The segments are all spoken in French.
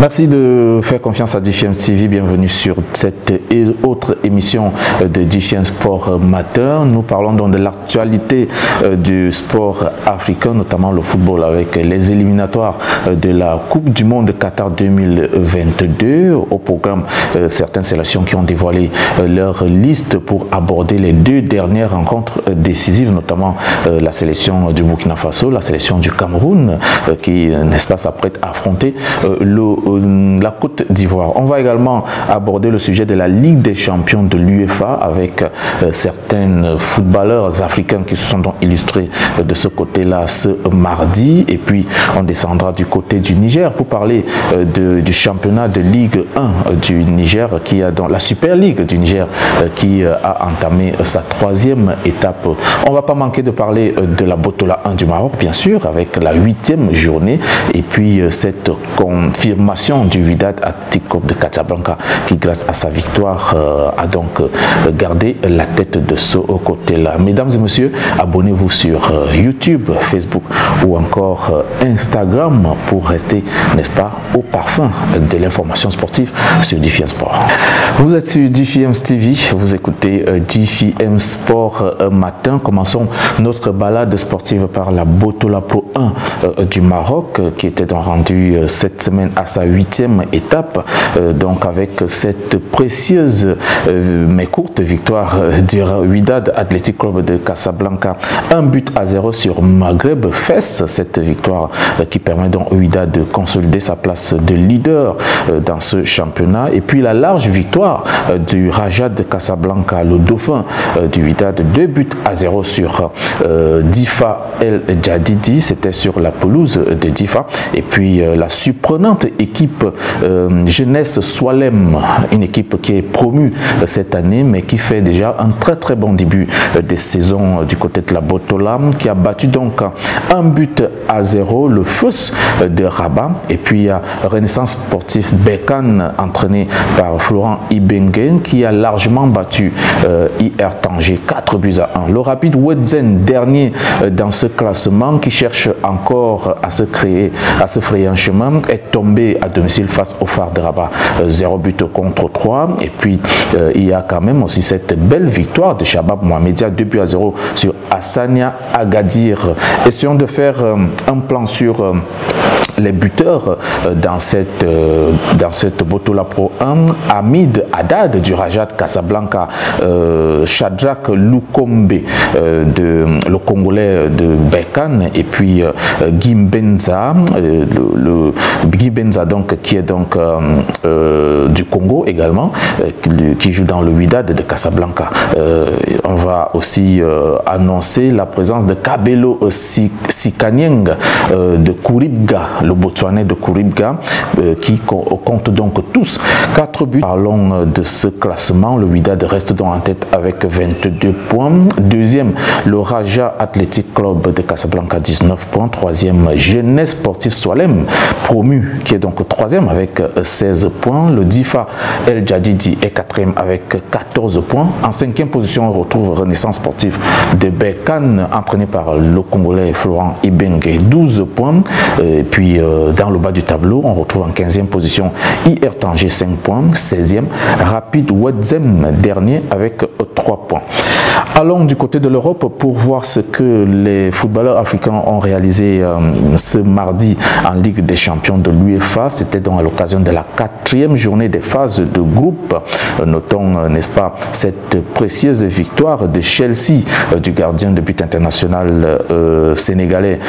Merci de faire confiance à DFM TV. Bienvenue sur cette autre émission de DFM Sport Matin. Nous parlons donc de l'actualité du sport africain, notamment le football, avec les éliminatoires de la Coupe du Monde Qatar 2022. Au programme, certaines sélections qui ont dévoilé leur liste pour aborder les deux dernières rencontres décisives, notamment la sélection du Burkina Faso, la sélection du Cameroun, qui, n'est-ce pas, s'apprête à affronter la Côte d'Ivoire. On va également aborder le sujet de la Ligue des champions de l'UEFA avec certains footballeurs africains qui se sont donc illustrés de ce côté-là ce mardi. Et puis on descendra du côté du Niger pour parler du championnat de Ligue 1 du Niger, qui a dans la Super Ligue du Niger qui a entamé sa troisième étape. On ne va pas manquer de parler de la Botola 1 du Maroc, bien sûr, avec la 8e journée et puis cette confirmation du Wydad Athletic Club de Casablanca qui, grâce à sa victoire, a donc gardé la tête de ce côté-là. Mesdames et messieurs, abonnez-vous sur YouTube, Facebook ou encore Instagram pour rester, n'est-ce pas, au parfum de l'information sportive sur DFM Sport. Vous êtes sur DFM TV, vous écoutez DFM Sport Matin. Commençons notre balade sportive par la Botola Pro 1 du Maroc qui était donc rendue cette semaine à sa 8e étape, donc avec cette précieuse mais courte victoire du Wydad Athletic Club de Casablanca, 1-0 sur Maghreb Fès. Cette victoire qui permet donc au Wydad de consolider sa place de leader dans ce championnat, et puis la large victoire du Raja de Casablanca, le dauphin du Wydad, 2-0 sur Difa El Jadidi. C'était sur la pelouse de Difa. Et puis la surprenante équipe Jeunesse Soilem, une équipe qui est promue cette année mais qui fait déjà un très bon début de saison du côté de la Botola, qui a battu donc 1-0 le Fos de Rabat. Et puis Renaissance Sportif Bekan, entraîné par Florent Ibengue, qui a largement battu IR Tanger 4-1. Le Rapid Wedzen, dernier dans ce classement, qui cherche encore à se frayer un chemin, est tombé à domicile face au Phare de Rabat, 0-3. Et puis il y a quand même aussi cette belle victoire de Shabab Mohamedia, 2-0 sur Hassania Agadir. Essayons de faire un plan sur les buteurs dans cette Botola Pro 1. Hamid Haddad du Raja de Casablanca, Shadrach Lukombe le Congolais de Bekan, et puis Guy Benza, Guy Benza donc, qui est donc du Congo également, qui joue dans le Wydad de Casablanca. On va aussi annoncer la présence de Kabelo Sikanyeng de Kouribga, le Botswanais de Kouribga, qui compte donc tous 4 buts. Parlons de ce classement. Le Wydad reste donc en tête avec 22 points. Deuxième, le Raja Athletic Club de Casablanca, 19 points. Troisième, Jeunesse Sportif Soilem, promu, qui est donc 3e avec 16 points. Le Difa El Jadidi est 4e avec 14 points. En 5e position, on retrouve Renaissance Sportif de Bekan, entraîné par le Congolais Florent Ibengue, 12 points. Et puis dans le bas du tableau, on retrouve en 15e position IR Tanger, 5 points. 16e, Rapid Wedzem, dernier avec 3 points. Allons du côté de l'Europe pour voir ce que les footballeurs africains ont réalisé ce mardi en Ligue des champions de l'UEFA. C'était donc à l'occasion de la 4e journée des phases de groupe. Notons, n'est-ce pas, cette précieuse victoire de Chelsea, du gardien de but international sénégalais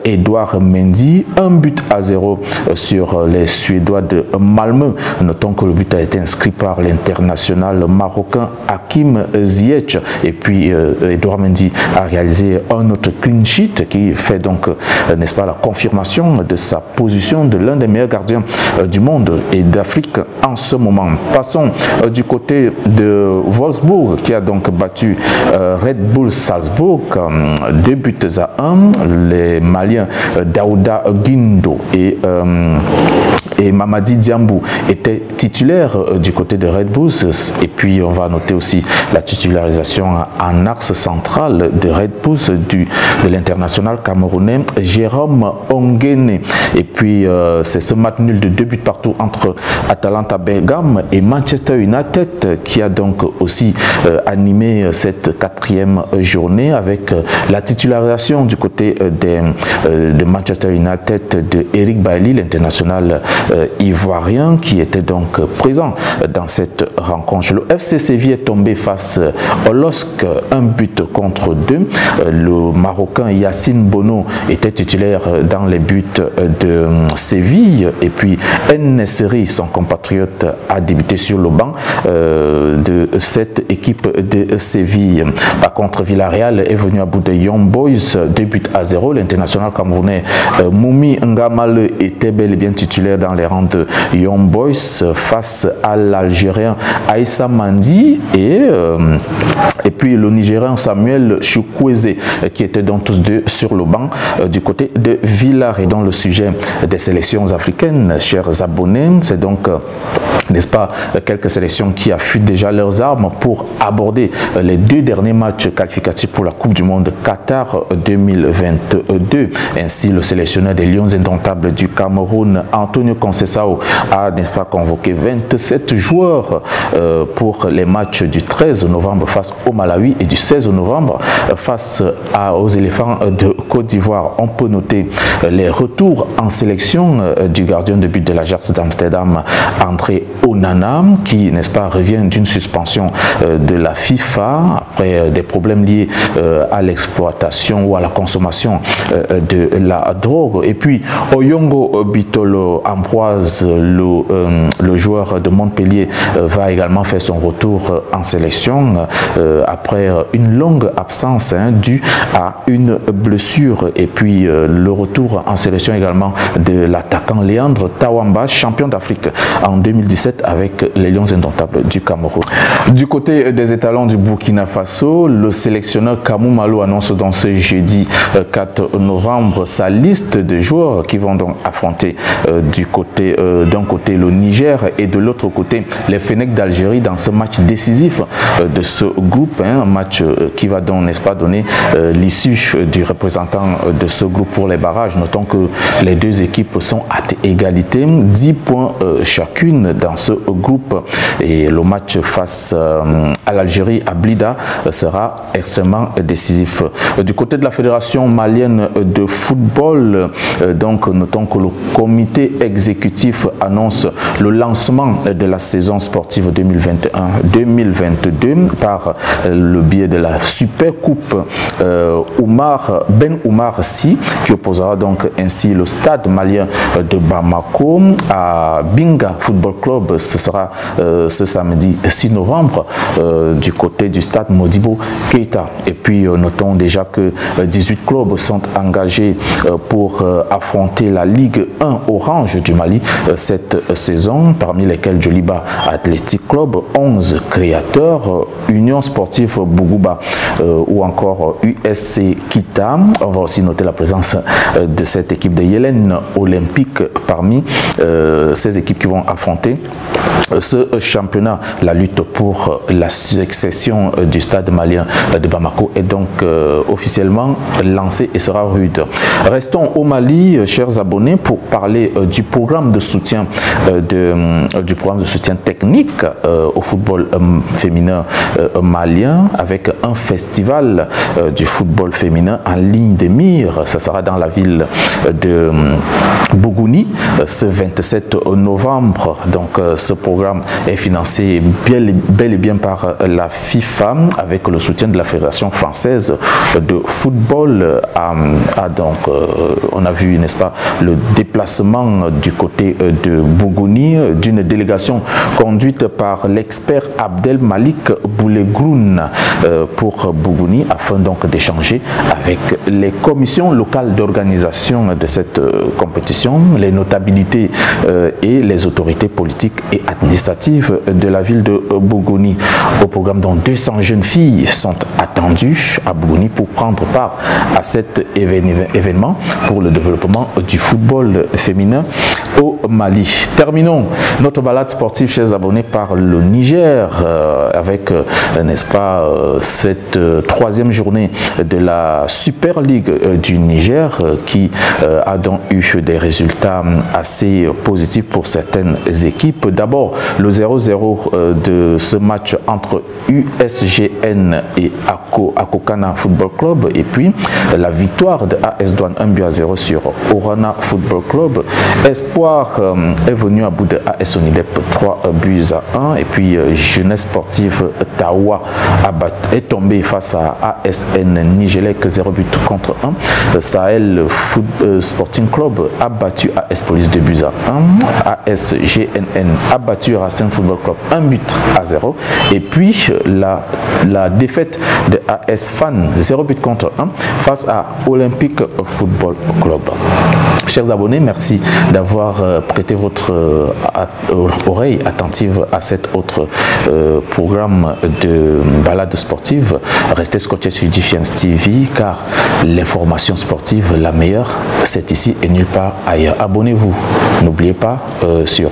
Edouard Mendy, 1-0 sur les Suédois de Malmö. Notons que le but a été inscrit par l'international marocain Hakim Ziyech. Et puis Edouard Mendy a réalisé un autre clean sheet qui fait donc, n'est-ce pas, la confirmation de sa position de l'un des meilleurs gardiens du monde et d'Afrique en ce moment. Passons du côté de Wolfsburg, qui a donc battu Red Bull Salzbourg 2-1. Les Maliens Daouda Guindo et Mamadi Diambou étaient titulaires du côté de Red Bull. Et puis on va noter aussi la titularisation en axe central de Red Bulls de l'international camerounais Jérôme Ongene. Et puis c'est ce match nul de 2 buts partout entre Atalanta Bergame et Manchester United qui a donc aussi animé cette 4e journée avec la titularisation du côté de Manchester United de Eric Bailly, l'international ivoirien qui était donc présent dans cette rencontre. Le FC Séville est tombé face au LOSC, 1 but contre 2. Le Marocain Yacine Bono était titulaire dans les buts de Séville et puis Ennesseri, son compatriote, a débuté sur le banc de cette équipe de Séville. Par contre, Villarreal est venu à bout de Young Boys, 2 buts à 0. L'international camerounais Moumi Ngamale était bel et bien titulaire dans les rangs de Young Boys face à l'Algérien Aïssa Mandi et puis le Nigérien Samuel Chukwueze qui étaient donc tous deux sur le banc du côté de Villar. Et dans le sujet des sélections africaines, chers abonnés, c'est donc n'est-ce pas, quelques sélections qui affûtent déjà leurs armes pour aborder les 2 derniers matchs qualificatifs pour la Coupe du Monde Qatar 2022. Ainsi, le sélectionneur des Lions indomptables du Cameroun, Antonio Conceição, a, n'est-ce pas, convoqué 27 joueurs pour les matchs du 13 novembre face au Malawi et du 16 novembre face aux éléphants de Côte d'Ivoire. On peut noter les retours en sélection du gardien de but de l'Ajax d'Amsterdam, André Onana, qui, n'est-ce pas, revient d'une suspension de la FIFA après des problèmes liés à l'exploitation ou à la consommation de la drogue. Et puis Oyongo Bitolo Ambroise, le joueur de Montpellier, va également faire son retour en sélection après une longue absence due à une blessure. Et puis le retour en sélection également de l'attaquant Léandre Tawamba, champion d'Afrique en 2017 avec les Lions indomptables du Cameroun. Du côté des étalons du Burkina Faso, le sélectionneur Kamou Malo annonce donc ce jeudi 4 novembre sa liste de joueurs qui vont donc affronter d'un côté le Niger et de l'autre côté les Fennecs d'Algérie dans ce match décisif de ce groupe, un match qui va donc, n'est-ce pas, donner l'issue du représentant de ce groupe pour les barrages. Notons que les 2 équipes sont à égalité, 10 points chacune dans ce groupe, et le match face à l'Algérie à Blida sera extrêmement décisif. Du côté de la Fédération malienne de football, donc notons que le comité exécutif annonce le lancement de la saison sportive 2021-2022 par le biais de la Super Coupe Ben Oumar Sy, qui opposera donc ainsi le stade malien de Bamako à Binga Football Club. Ce sera ce samedi 6 novembre du côté du stade Modibo Keita. Et puis notons déjà que 18 clubs sont engagés pour affronter la Ligue 1 Orange du Mali cette saison, parmi lesquels Joliba Athletic Club, 11 créateurs, Union Sportive Bougouba ou encore USC Kita. On va aussi noter la présence de cette équipe de Yélène Olympique parmi ces équipes qui vont affronter ce championnat. La lutte pour la succession du stade malien de Bamako est donc officiellement lancée et sera rude. Restons au Mali, chers abonnés, pour parler du programme de soutien technique au football féminin malien, avec un festival du football féminin en ligne de mire. Ça sera dans la ville de Bougouni ce 27 novembre. Donc ce programme est financé bel et bien par la FIFA avec le soutien de la Fédération française de football. Donc on a vu, n'est-ce pas, le déplacement du côté de Bougouni d'une délégation conduite par l'expert Abdel Malik Boulegroun pour Bougouni, afin donc d'échanger avec les commissions locales d'organisation de cette compétition, les notabilités et les autorités politiques et administratives de la ville de Bougouni. Bougoni. Au programme dont 200 jeunes filles sont attendues à Bougoni pour prendre part à cet événement pour le développement du football féminin au Mali. Terminons notre balade sportive, chers abonnés, par le Niger avec, n'est-ce pas, cette troisième journée de la Super League du Niger qui a donc eu des résultats assez positifs pour certaines équipes. D'abord, le 0-0 de ce match entre USGN et Akokana Football Club, et puis la victoire de AS Douane 1-0 sur Orana Football Club. Espoir est venu à bout de AS Onidep 3-1, et puis Jeunesse Sportive Tawa est tombé face à ASN Nigelec 0-1. Sahel Sporting Club a battu AS Police 2-1. ASGNN a battu Racing Football Club 1-0. Et puis la défaite de AS Fan 0-1 face à Olympique Football Club. Chers abonnés, merci d'avoir prêté votre oreille attentive à cet autre programme de balade sportive. Restez scotchés sur DFM TV car l'information sportive, la meilleure, c'est ici et nulle part ailleurs. Abonnez-vous, n'oubliez pas, sur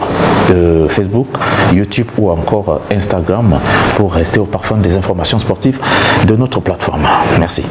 Facebook, YouTube ou encore Instagram pour rester au parfum des informations sportives de notre plateforme. Merci.